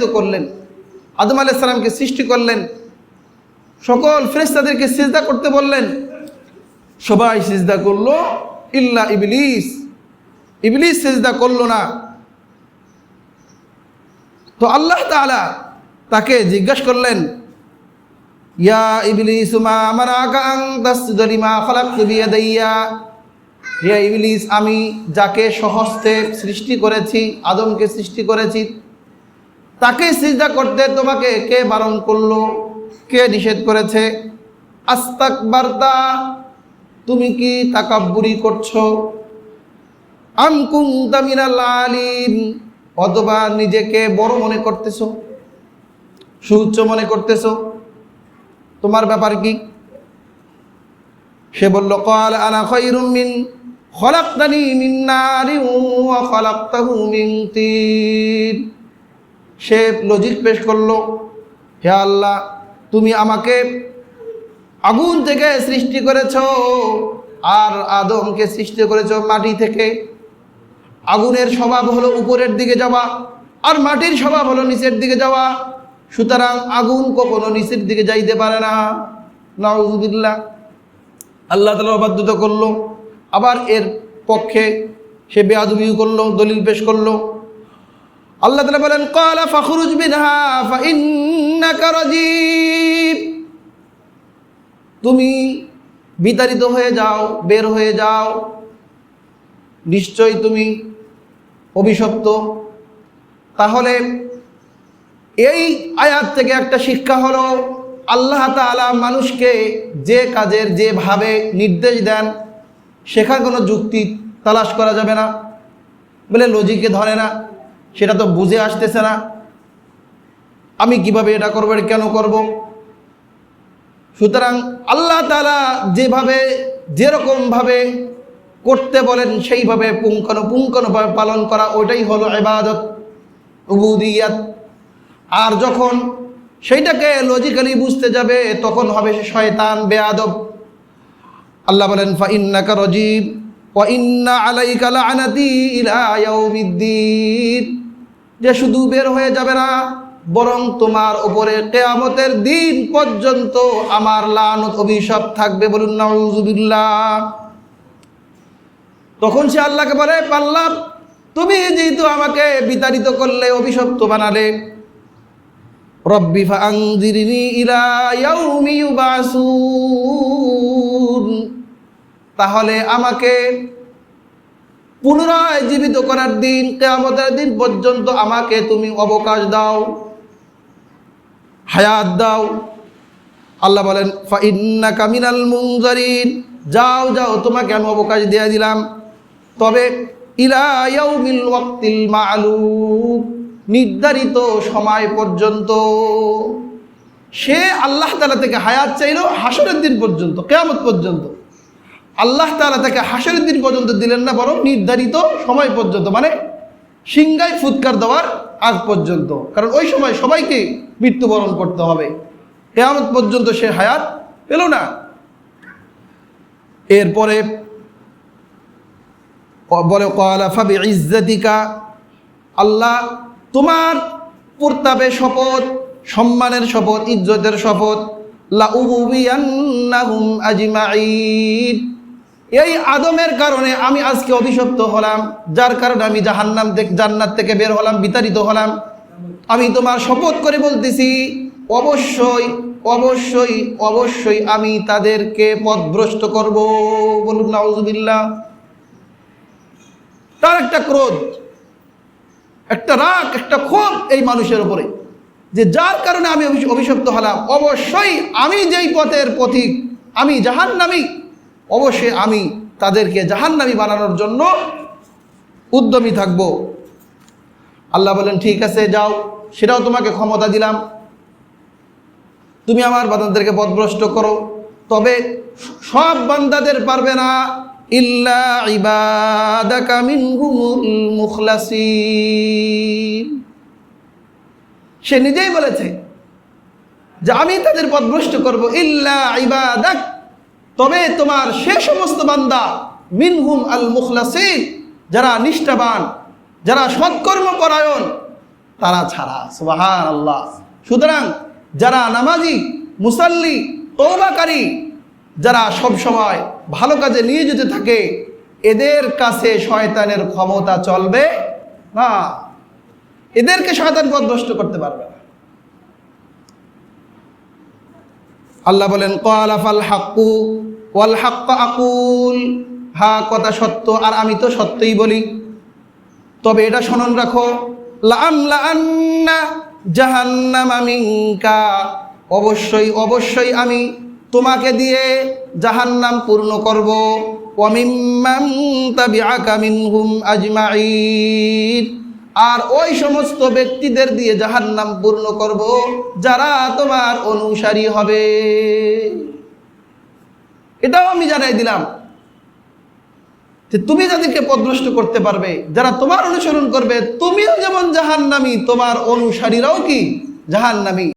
বিতাড়িত করলেন, আদম আলাইহিস সালামকে সৃষ্টি করলেন, সকল ফেরেশতাদেরকে সিজদা করতে বললেন, সবাই সিজদা করলো ইল্লা ইবলিস। ইবলিস সিজদা করলো না। তো আল্লাহ তাআলা তাকে জিজ্ঞাসা করলেন, ইয়া ইবলিস মা মানাকা আন তাসজুদা লিমা খালাকতু বিয়াদাইয়া। হে ইবলিস, আমি যাকে স্বহস্তে সৃষ্টি করেছি, আদমকে সৃষ্টি করেছি, তাকে সিজদা করতে তোমাকে কে বারণ করলো, কে নিষেধ করেছে? আস্তাকবারতা, তুমি কি তাকাব্বুরি করছো? আম কুনতা মিনাল আলিন, অথবা নিজেকে বড় মনে করতেছো, সুউচ্চ মনে করতেছো? তোমার ব্যাপার কি? সে বলল, ক্বাল আনা খায়রুম মিন খলাকতানি মিন নারিন ওয়া খলাকতাহু মিন তিন। সে লজিক পেশ করলো, হে আল্লাহ, তুমি আমাকে আগুন থেকে সৃষ্টি করেছো আর আদমকে সৃষ্টি করেছো মাটি থেকে। আগুনের স্বভাব হলো উপরের দিকে যাওয়া আর মাটির স্বভাব হলো নিচের দিকে যাওয়া, সুতরাং আগুন কখনো নিচের দিকে যাইতে পারে না। নাউযুবিল্লাহ। আল্লাহ তাআলা অবাধ্যত করলো। আবার এর পক্ষে সে বেয়াদবি করলো, দলিল পেশ করলো। আল্লাহ তাআলা বলেন, ক্বালা ফাখরুজ মিনহা ফাইন্নাকা রাজীম। তুমি বিতাড়িত হয়ে যাও, বের হয়ে যাও, নিশ্চয়ই তুমি অভিশপ্ত। তাহলে এই আয়াত থেকে একটা শিক্ষা হলো, আল্লাহ তাআলা মানুষকে যে কাজের যেভাবে নির্দেশ দেন সেখানে কোনো যুক্তি তালাশ করা যাবে না। বলে লজিকে ধরে না, সেটা তো বুঝে আসতেছে না, আমি কিভাবে এটা করবো, এটা কেন করব? সুতরাং আল্লাহ তাআলা যেভাবে যেরকমভাবে করতে বলেন সেইভাবে পুঙ্খানুপুঙ্খভাবে পালন করা, ওইটাই হলো ইবাদত, উবুদিয়াত। আর যখন সেইটাকে লজিক্যালি বুঝতে যাবে তখন হবে সে শয়তান, বেয়াদব। আল্লাহ বলেন, ফাইন্নাকা রাজীম ওয়া ইন্না আলাইকা লাআনাতি ইলা ইয়াউমিদ্দিন। যে শুধু বের হয়ে যাবে না, বরং তোমার উপরে কিয়ামতের দিন পর্যন্ত আমার লানত, অভিশাপ থাকবে। বলুন নাউযুবিল্লাহ। তখন সে আল্লাহকে বলে, আল্লাহ, তুমি যেহেতু আমাকে বিতাড়িত করলে, অভিশপ্ত বানালে, রব্বি ফাআনজিরনি ইলা ইয়াউমি ইউবাসুন, তাহলে আমাকে পুনরায় জীবিত করার দিন, কিয়ামতের দিন পর্যন্ত আমাকে তুমি অবকাশ দাও, হায়াত দাও। আল্লাহ বলেন, ফাইন্নাকা মিনাল মুনজারিন, যাও যাও, তোমাকে আমি অবকাশ দিয়ে দিলাম, তবে ইলা ইয়াউমিল ওয়াক্তিল মা'লুম, নির্ধারিত সময় পর্যন্ত। সে আল্লাহ তাআলা থেকে হায়াত চাইলো হাসরের দিন পর্যন্ত, কিয়ামত পর্যন্ত। আল্লাহ তাআলা তাকে হাসরের দিন পর্যন্ত দিলেন না, বরং নির্ধারিত সময় পর্যন্ত, মানে সিংগায় ফুৎকার দেওয়ার আগ পর্যন্ত। কারণ ওই সময় সবাইকে মৃত্যুবরণ করতে হবে, কিয়ামত পর্যন্ত সে হায়াত পেল না। এরপরে বলে, ক্বালা ফাবিইজ্জাতিকা, আল্লাহ তোমার প্রতাপে শপথ, সম্মানের শপথ, ইজ্জতের শপথ, লাউগুবিয়ান্নাহুম আজমাইন। এই আদমের কারণে আমি আজকে অভিশপ্ত হলাম, যার কারণে আমি জান্নাত থেকে বের হলাম, বিতাড়িত হলাম। আমি তোমার শপথ করে বলতেছি, অবশ্যই অবশ্যই অবশ্যই আমি তাদেরকে পথভ্রষ্ট করব। বলুন নাউযুবিল্লাহ। তার একটা ক্রোধ, একটা রাগ, একটা ক্ষোভ এই মানুষের উপরে, যে যার কারণে আমি অভিশপ্ত হলাম, অবশ্যই আমি যেই পথের পথিক, আমি জাহান্নামী, অবশ্যই আমি তাদেরকে জাহান্নামী বানানোর জন্য উদ্যমী থাকব। আল্লাহ বলেন, ঠিক আছে, যাও, সেটাও তোমাকে ক্ষমতা দিলাম, তুমি আমার বান্দাদেরকে পথভ্রষ্ট করো, তবে সব বান্দাদের পারবে না, ইল্লা ইবাদাকা মিনহুমুল মুখলাসিন। সে নিজেই বলেছে যে আমি তাদের পথভ্রষ্ট করব, ইল্লা ইবাদাক, তবে তোমার সে সমস্ত বান্দা, মিনহুম আল মুখলাসিন, যারা নিষ্ঠাবান, যারা সৎকর্ম পরায়ণ, তারা ছাড়া। সুবহানাল্লাহ। সুতরাং যারা নামাজি, মুসাল্লি, তওবাকারী, যারা সব সময় ভালো কাজে নিয়োজিত থাকে, এদের কাছে শয়তানের ক্ষমতা চলবে না, এদেরকে শয়তান পথভ্রষ্ট করতে পারবে না। আল্লাহ বলেন ক্বালা ফাল হাক্কু ওয়াল হাক্কা আকুল, হ্যাঁ কথা সত্য আর আমি তো সত্যই বলি, তবে এটা স্মরণ রাখো, লাআমলাআন্না জাহান্নামা মিনকা, অবশ্যই অবশ্যই আমি তোমাকে দিয়ে জাহান্নাম পূর্ণ করব, ওয়া মিম্মান তাবিআকা মিনহুম আজমাইন, আর ওই সমস্ত ব্যক্তিদের দিয়ে জাহান্নাম পূর্ণ করব যারা তোমার অনুসারী হবে। এটাও আমি জানাই দিলাম যে তুমি যাদেরকে পথভ্রষ্ট করতে পারবে, যারা তোমার অনুসরণ করবে, তুমিও যেমন জাহান্নামী, তোমার অনুসারীরাও কি জাহান্নামী।